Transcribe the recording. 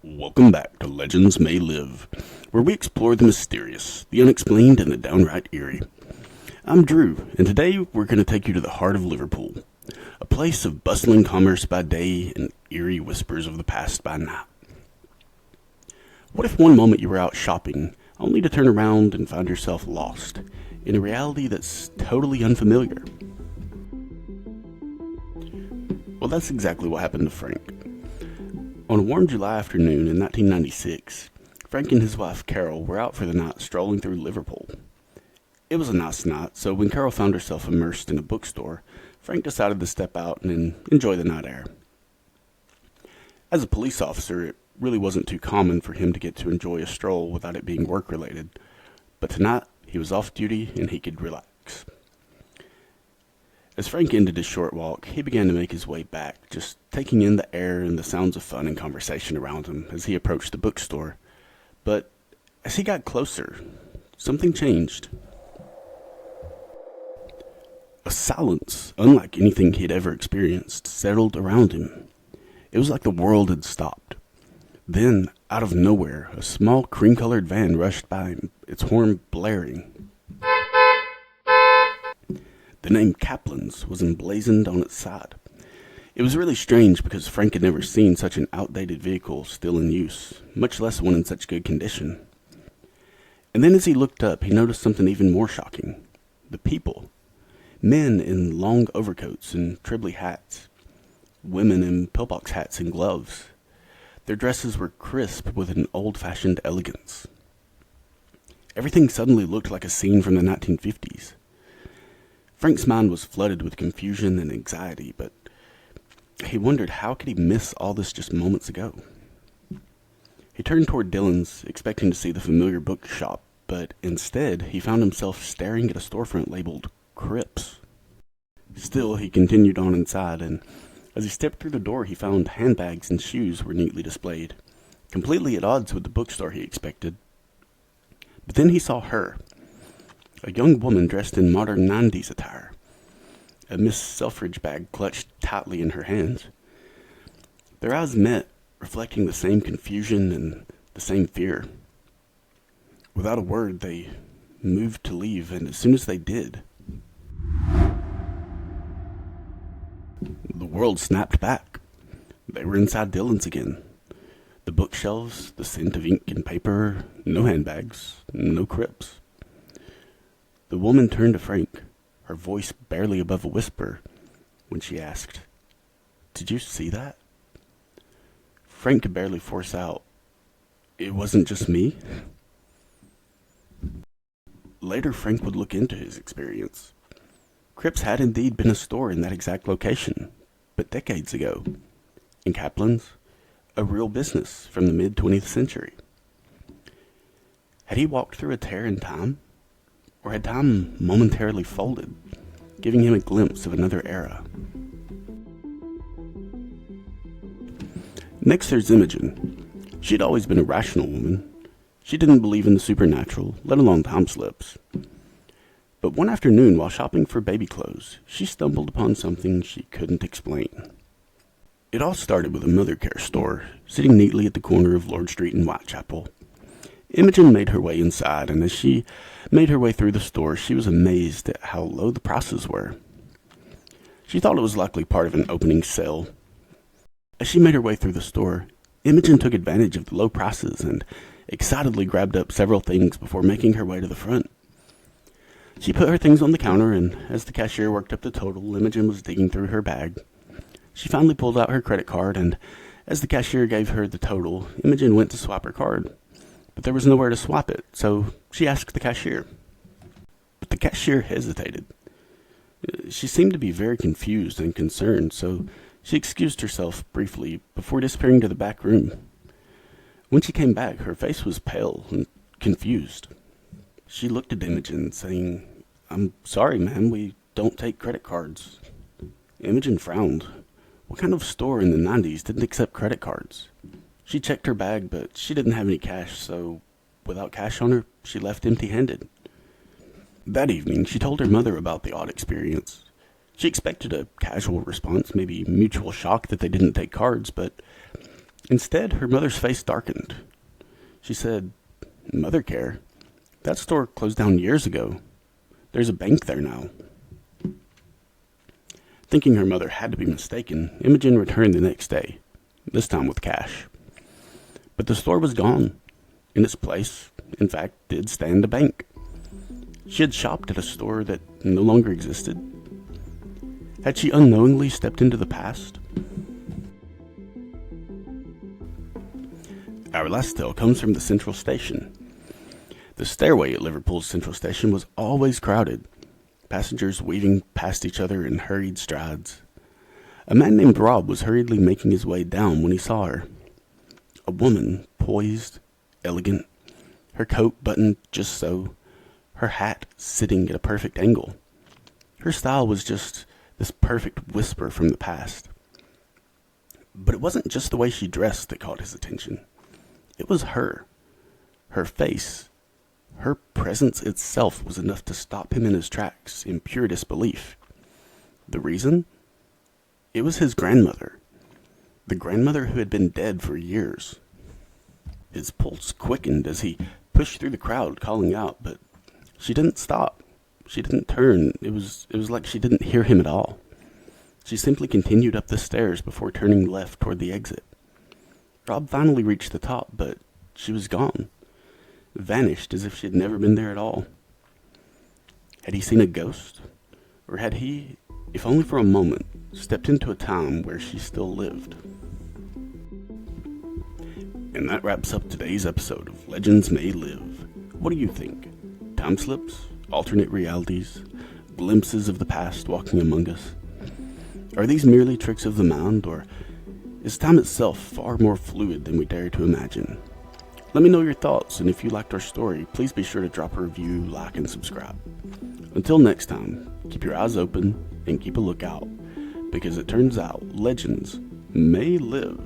Welcome back to Legends May Live, where we explore the mysterious, the unexplained, and the downright eerie. I'm Drew, and today we're going to take you to the heart of Liverpool, a place of bustling commerce by day and eerie whispers of the past by night. What if one moment you were out shopping, only to turn around and find yourself lost in a reality that's totally unfamiliar? Well, that's exactly what happened to Frank. On a warm July afternoon in 1996, Frank and his wife Carol were out for the night strolling through Liverpool. It was a nice night, so when Carol found herself immersed in a bookstore, Frank decided to step out and enjoy the night air. As a police officer, it really wasn't too common for him to get to enjoy a stroll without it being work-related, but tonight he was off duty and he could relax. As Frank ended his short walk, he began to make his way back, just taking in the air and the sounds of fun and conversation around him as he approached the bookstore. But as he got closer, something changed. A silence, unlike anything he had ever experienced, settled around him. It was like the world had stopped. Then, out of nowhere, a small cream-colored van rushed by him, its horn blaring. The name Kaplan's was emblazoned on its side. It was really strange because Frank had never seen such an outdated vehicle still in use, much less one in such good condition. And then as he looked up, he noticed something even more shocking. The people. Men in long overcoats and tribbly hats. Women in pillbox hats and gloves. Their dresses were crisp with an old-fashioned elegance. Everything suddenly looked like a scene from the 1950s. Frank's mind was flooded with confusion and anxiety, but he wondered how could he miss all this just moments ago. He turned toward Dylan's, expecting to see the familiar bookshop, but instead he found himself staring at a storefront labeled Crips. Still, he continued on inside, and as he stepped through the door, he found handbags and shoes were neatly displayed, completely at odds with the bookstore he expected. But then he saw her. A young woman dressed in modern 90s attire, a Miss Selfridge bag clutched tightly in her hands. Their eyes met, reflecting the same confusion and the same fear. Without a word, they moved to leave, and as soon as they did, the world snapped back. They were inside Dylan's again. The bookshelves, the scent of ink and paper, no handbags, no Crips. The woman turned to Frank, her voice barely above a whisper, when she asked, "Did you see that?" Frank could barely force out, "It wasn't just me." Later, Frank would look into his experience. Crips had indeed been a store in that exact location, but decades ago. And Kaplan's, a real business from the mid-20th century. Had he walked through a tear in time? Or had time momentarily folded, giving him a glimpse of another era? Next there's Imogen. She'd always been a rational woman. She didn't believe in the supernatural, let alone time slips. But one afternoon, while shopping for baby clothes, she stumbled upon something she couldn't explain. It all started with a mother care store, sitting neatly at the corner of Lord Street and Whitechapel. Imogen made her way inside, and as she made her way through the store, she was amazed at how low the prices were. She thought it was likely part of an opening sale. As she made her way through the store, Imogen took advantage of the low prices and excitedly grabbed up several things before making her way to the front. She put her things on the counter, and as the cashier worked up the total, Imogen was digging through her bag. She finally pulled out her credit card, and as the cashier gave her the total, Imogen went to swipe her card. But there was nowhere to swipe it, so she asked the cashier. But the cashier hesitated. She seemed to be very confused and concerned, so she excused herself briefly before disappearing to the back room. When she came back, her face was pale and confused. She looked at Imogen, saying, "I'm sorry, ma'am, we don't take credit cards." Imogen frowned. What kind of store in the 90s didn't accept credit cards? She checked her bag, but she didn't have any cash, so without cash on her, she left empty-handed. That evening, she told her mother about the odd experience. She expected a casual response, maybe mutual shock that they didn't take cards, but Instead, her mother's face darkened. She said, "Mother Care? That store closed down years ago. There's a bank there now." Thinking her mother had to be mistaken, Imogen returned the next day, this time with cash. But the store was gone. In its place, in fact, did stand a bank. She had shopped at a store that no longer existed. Had she unknowingly stepped into the past? Our last tale comes from the Central Station. The stairway at Liverpool's Central Station was always crowded, passengers weaving past each other in hurried strides. A man named Rob was hurriedly making his way down when he saw her. A woman, poised, elegant, her coat buttoned just so, her hat sitting at a perfect angle. Her style was just this perfect whisper from the past. But it wasn't just the way she dressed that caught his attention. It was her. Her face. Her presence itself was enough to stop him in his tracks in pure disbelief. The reason? It was his grandmother. The grandmother who had been dead for years. His pulse quickened as he pushed through the crowd, calling out, but she didn't stop. She didn't turn. It was like she didn't hear him at all. She simply continued up the stairs before turning left toward the exit. Rob finally reached the top, but she was gone. Vanished as if she had never been there at all. Had he seen a ghost? Or had he, if only for a moment, stepped into a time where she still lived? And that wraps up today's episode of Legends May Live. What do you think? Time slips? Alternate realities? Glimpses of the past walking among us? Are these merely tricks of the mind, or is time itself far more fluid than we dare to imagine? Let me know your thoughts, and if you liked our story, please be sure to drop a review, like, and subscribe. Until next time, keep your eyes open and keep a lookout, because it turns out legends may live.